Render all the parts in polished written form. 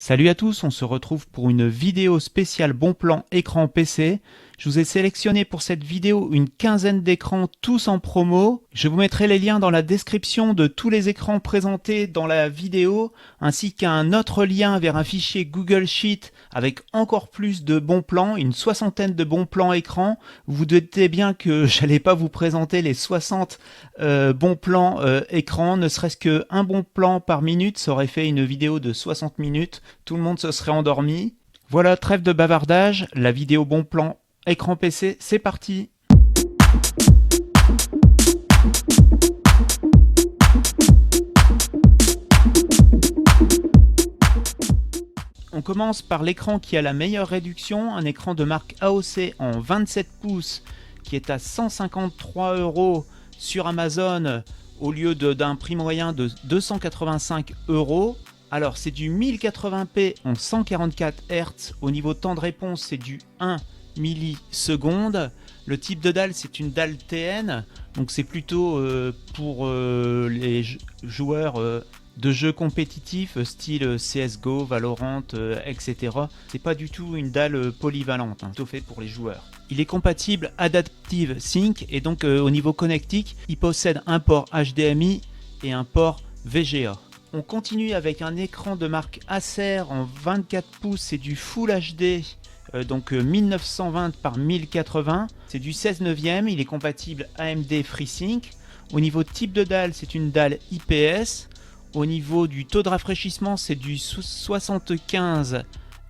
Salut à tous, on se retrouve pour une vidéo spéciale bon plan écran PC. Je vous ai sélectionné pour cette vidéo une quinzaine d'écrans, tous en promo. Je vous mettrai les liens dans la description de tous les écrans présentés dans la vidéo, ainsi qu'un autre lien vers un fichier Google Sheet avec encore plus de bons plans, une soixantaine de bons plans écran. Vous vous doutez bien que j'allais pas vous présenter les 60 bons plans écran, ne serait-ce qu'un bon plan par minute, ça aurait fait une vidéo de 60 minutes, tout le monde se serait endormi. Voilà, trêve de bavardage, la vidéo bon plan écran PC, c'est parti. On commence par l'écran qui a la meilleure réduction, un écran de marque AOC en 27 pouces qui est à 153 € sur Amazon au lieu d'un prix moyen de 285 €. Alors c'est du 1080p en 144 Hz, au niveau temps de réponse c'est du 1 millisecondes. Le type de dalle c'est une dalle TN, donc c'est plutôt pour les joueurs de jeux compétitifs style CSGO, Valorant, etc. C'est pas du tout une dalle polyvalente, plutôt fait pour les joueurs. Il est compatible Adaptive Sync et donc au niveau connectique, il possède un port HDMI et un port VGA. On continue avec un écran de marque Acer en 24 pouces, c'est du Full HD, donc 1920 par 1080, c'est du 16 neuvième, il est compatible AMD FreeSync. Au niveau type de dalle, c'est une dalle IPS. Au niveau du taux de rafraîchissement, c'est du 75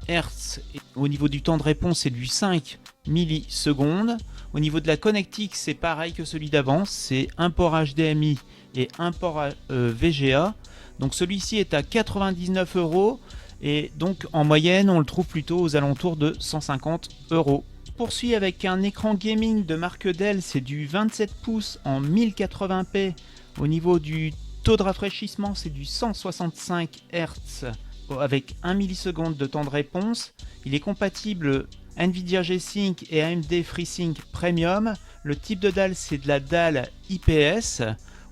Hz. Et au niveau du temps de réponse, c'est du 5 millisecondes. Au niveau de la connectique, c'est pareil que celui d'avant, c'est un port HDMI et un port VGA. Donc celui-ci est à 99 € et donc en moyenne on le trouve plutôt aux alentours de 150 €. Poursuit avec un écran gaming de marque Dell, c'est du 27 pouces en 1080p. Au niveau du taux de rafraîchissement, c'est du 165 Hz avec 1 milliseconde de temps de réponse. Il est compatible Nvidia G-Sync et AMD FreeSync Premium. Le type de dalle, c'est de la dalle IPS.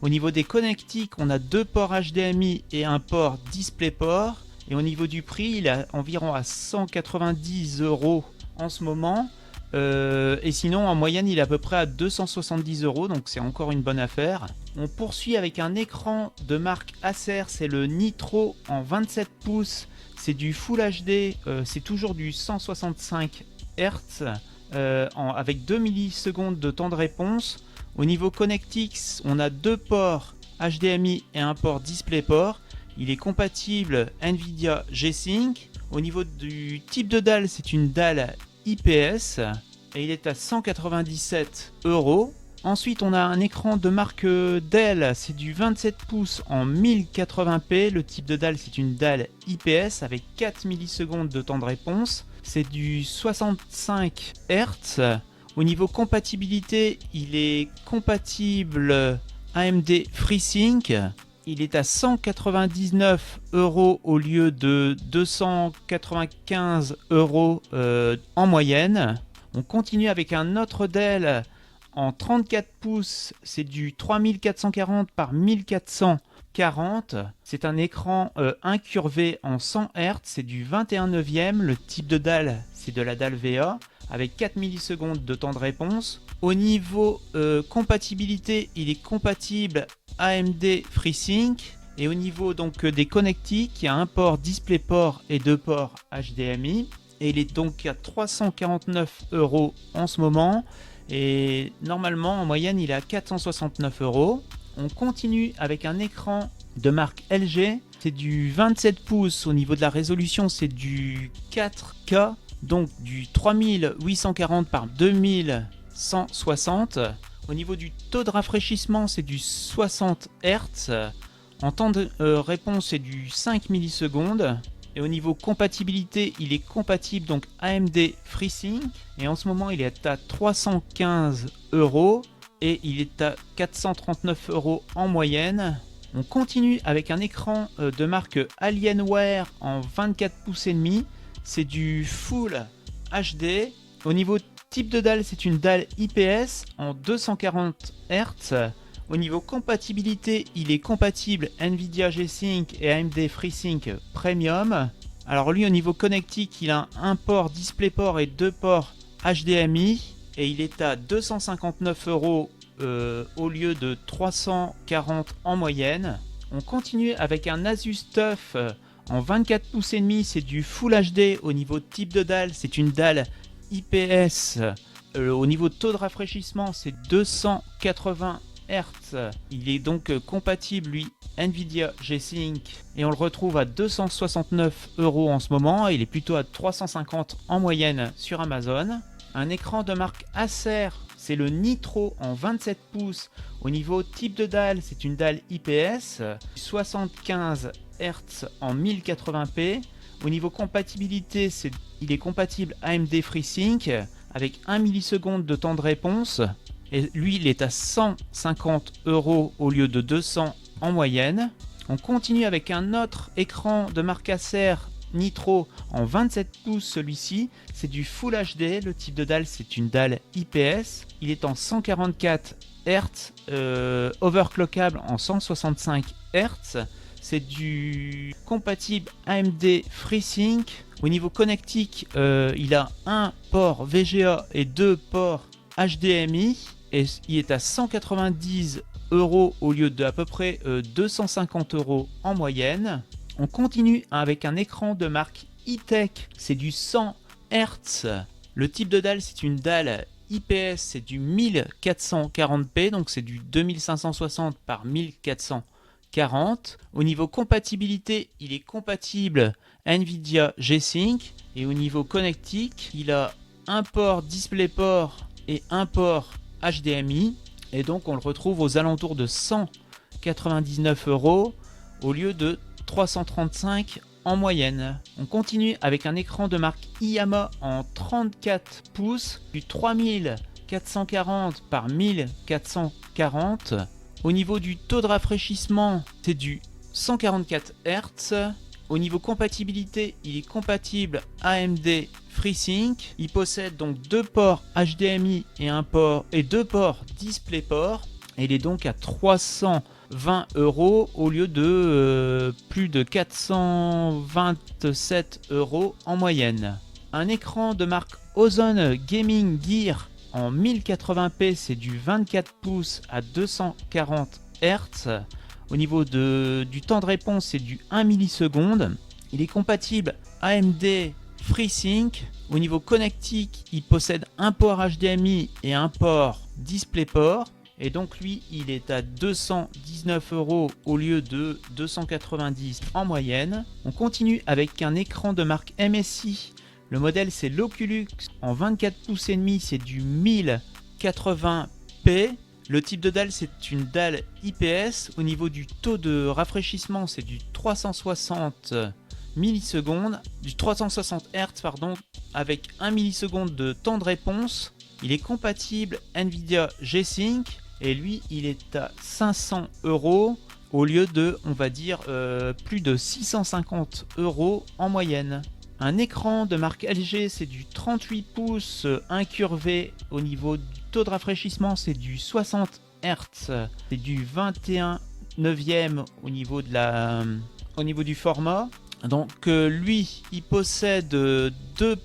Au niveau des connectiques, on a deux ports HDMI et un port DisplayPort. Et au niveau du prix, il est environ à 190 € en ce moment. Et sinon, en moyenne, il est à peu près à 270 €, donc c'est encore une bonne affaire. On poursuit avec un écran de marque Acer, c'est le Nitro en 27 pouces. C'est du Full HD, c'est toujours du 165 Hz avec 2 millisecondes de temps de réponse. Au niveau connectique, on a deux ports HDMI et un port DisplayPort. Il est compatible Nvidia G-Sync. Au niveau du type de dalle, c'est une dalle IPS et il est à 197 €. Ensuite, on a un écran de marque Dell, c'est du 27 pouces en 1080p. Le type de dalle, c'est une dalle IPS avec 4 millisecondes de temps de réponse. C'est du 65 Hz. Au niveau compatibilité, il est compatible AMD FreeSync. Il est à 199 € au lieu de 295 € en moyenne. On continue avec un autre Dell en 34 pouces. C'est du 3440 par 1440. C'est un écran incurvé en 100 Hz. C'est du 21 neuvième. Le type de dalle, c'est de la dalle VA avec 4 millisecondes de temps de réponse. Au niveau compatibilité, il est compatible AMD FreeSync. Et au niveau donc des connectiques, il y a un port DisplayPort et deux ports HDMI. Et il est donc à 349 € en ce moment. Et normalement, en moyenne, il est à 469 €. On continue avec un écran de marque LG. C'est du 27 pouces. Au niveau de la résolution, c'est du 4K. Donc du 3840 par 2160. Au niveau du taux de rafraîchissement, c'est du 60 Hz. En temps de réponse, c'est du 5 millisecondes. Et au niveau compatibilité, il est compatible donc AMD FreeSync. Et en ce moment, il est à 315 € et il est à 439 € en moyenne. On continue avec un écran de marque Alienware en 24 pouces et demi. C'est du Full HD. Au niveau type de dalle, c'est une dalle IPS en 240 Hz. Au niveau compatibilité, il est compatible Nvidia G-Sync et AMD FreeSync Premium. Alors lui, au niveau connectique, il a un port DisplayPort et 2 ports HDMI. Et il est à 259 € au lieu de 340 en moyenne. On continue avec un Asus TUF en 24 pouces et demi, c'est du Full HD. Au niveau type de dalle, c'est une dalle IPS. Au niveau de taux de rafraîchissement, c'est 280 Hz. Il est donc compatible, lui, Nvidia G-Sync, et on le retrouve à 269 € en ce moment. Il est plutôt à 350 en moyenne sur Amazon. Un écran de marque Acer, c'est le Nitro en 27 pouces. Au niveau type de dalle, c'est une dalle IPS, 75 Hz en 1080p. Au niveau compatibilité, il est compatible AMD FreeSync avec 1 milliseconde de temps de réponse. Et lui, il est à 150 € au lieu de 200 en moyenne. On continue avec un autre écran de marque Acer Nitro en 27 pouces, celui-ci c'est du Full HD, le type de dalle c'est une dalle IPS, il est en 144 Hz, overclockable en 165 Hz, c'est du compatible AMD FreeSync. Au niveau connectique, il a un port VGA et 2 ports HDMI et il est à 190 € au lieu de à peu près 250 € en moyenne. On continue avec un écran de marque E-Tech, c'est du 100 Hz. Le type de dalle, c'est une dalle IPS, c'est du 1440p, donc c'est du 2560 par 1440. Au niveau compatibilité, il est compatible Nvidia G-Sync. Et au niveau connectique, il a un port DisplayPort et un port HDMI. Et donc on le retrouve aux alentours de 199 € au lieu de 335 en moyenne. On continue avec un écran de marque Iyama en 34 pouces, du 3440 par 1440. Au niveau du taux de rafraîchissement, c'est du 144 Hz. Au niveau compatibilité, il est compatible AMD FreeSync. Il possède donc 2 ports HDMI et 2 ports DisplayPort. Et il est donc à 320 € au lieu de plus de 427 € en moyenne. Un écran de marque Ozone Gaming Gear en 1080p, c'est du 24 pouces à 240 Hz. Au niveau du temps de réponse, c'est du 1 milliseconde. Il est compatible AMD FreeSync. Au niveau connectique, il possède un port HDMI et un port DisplayPort. Et donc lui, il est à 219 € au lieu de 290 en moyenne. On continue avec un écran de marque MSI. Le modèle c'est l'Oculus en 24 pouces et demi, c'est du 1080p. Le type de dalle c'est une dalle IPS. Au niveau du taux de rafraîchissement, c'est du 360 millisecondes, du 360 Hz pardon, avec 1 milliseconde de temps de réponse. Il est compatible Nvidia G-Sync. Et lui, il est à 500 € au lieu de, on va dire, plus de 650 € en moyenne. Un écran de marque LG, c'est du 38 pouces incurvé. Au niveau du taux de rafraîchissement, c'est du 60 Hz. C'est du 21/9 au niveau du format. Donc lui, il possède 2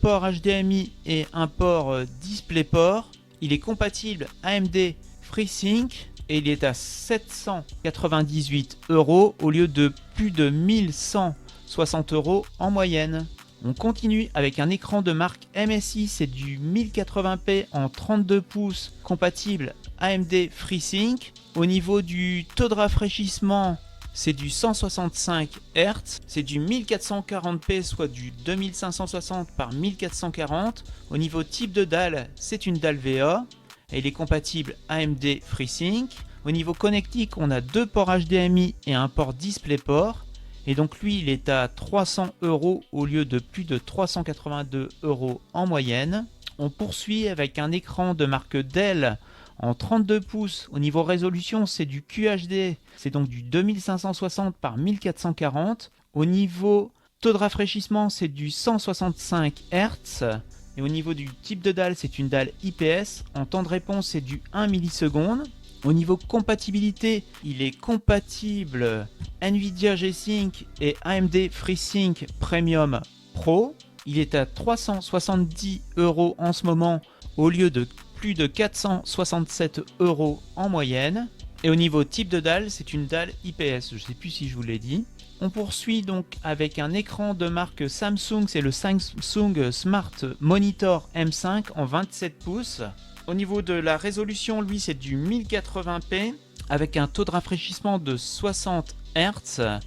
ports HDMI et un port DisplayPort. Il est compatible AMD FreeSync et il est à 798 € au lieu de plus de 1160 € en moyenne. On continue avec un écran de marque MSI, c'est du 1080p en 32 pouces compatible AMD FreeSync. Au niveau du taux de rafraîchissement, c'est du 165 Hz, c'est du 1440p, soit du 2560 par 1440. Au niveau type de dalle, c'est une dalle VA. Et il est compatible AMD FreeSync. Au niveau connectique, on a 2 ports HDMI et un port DisplayPort. Et donc lui, il est à 300 € au lieu de plus de 382 € en moyenne. On poursuit avec un écran de marque Dell en 32 pouces. Au niveau résolution, c'est du QHD. C'est donc du 2560 par 1440. Au niveau taux de rafraîchissement, c'est du 165 Hz. Et au niveau du type de dalle, c'est une dalle IPS. En temps de réponse, c'est du 1 milliseconde. Au niveau compatibilité, il est compatible Nvidia G-Sync et AMD FreeSync Premium Pro. Il est à 370 € en ce moment au lieu de plus de 467 € en moyenne. Et au niveau type de dalle, c'est une dalle IPS, je ne sais plus si je vous l'ai dit. On poursuit donc avec un écran de marque Samsung, c'est le Samsung Smart Monitor M5 en 27 pouces. Au niveau de la résolution, lui, c'est du 1080p avec un taux de rafraîchissement de 60 Hz.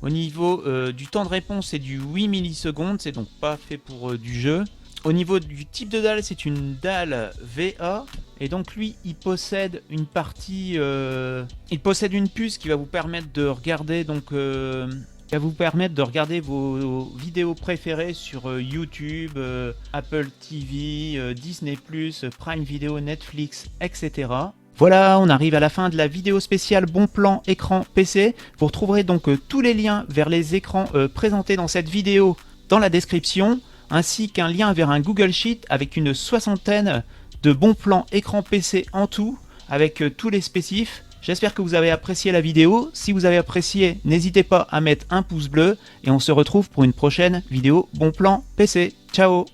Au niveau du temps de réponse, c'est du 8 millisecondes, c'est donc pas fait pour du jeu. Au niveau du type de dalle, c'est une dalle VA. Et donc lui, il possède une partie... il possède une puce qui va vous permettre de regarder vos vidéos préférées sur YouTube, Apple TV, Disney+, Prime Video, Netflix, etc. Voilà, on arrive à la fin de la vidéo spéciale Bon Plan Écran PC. Vous retrouverez donc tous les liens vers les écrans présentés dans cette vidéo dans la description, ainsi qu'un lien vers un Google Sheet avec une soixantaine de bons plans écran PC en tout, avec tous les spécifs. J'espère que vous avez apprécié la vidéo. Si vous avez apprécié, n'hésitez pas à mettre un pouce bleu et on se retrouve pour une prochaine vidéo Bon Plan PC. Ciao!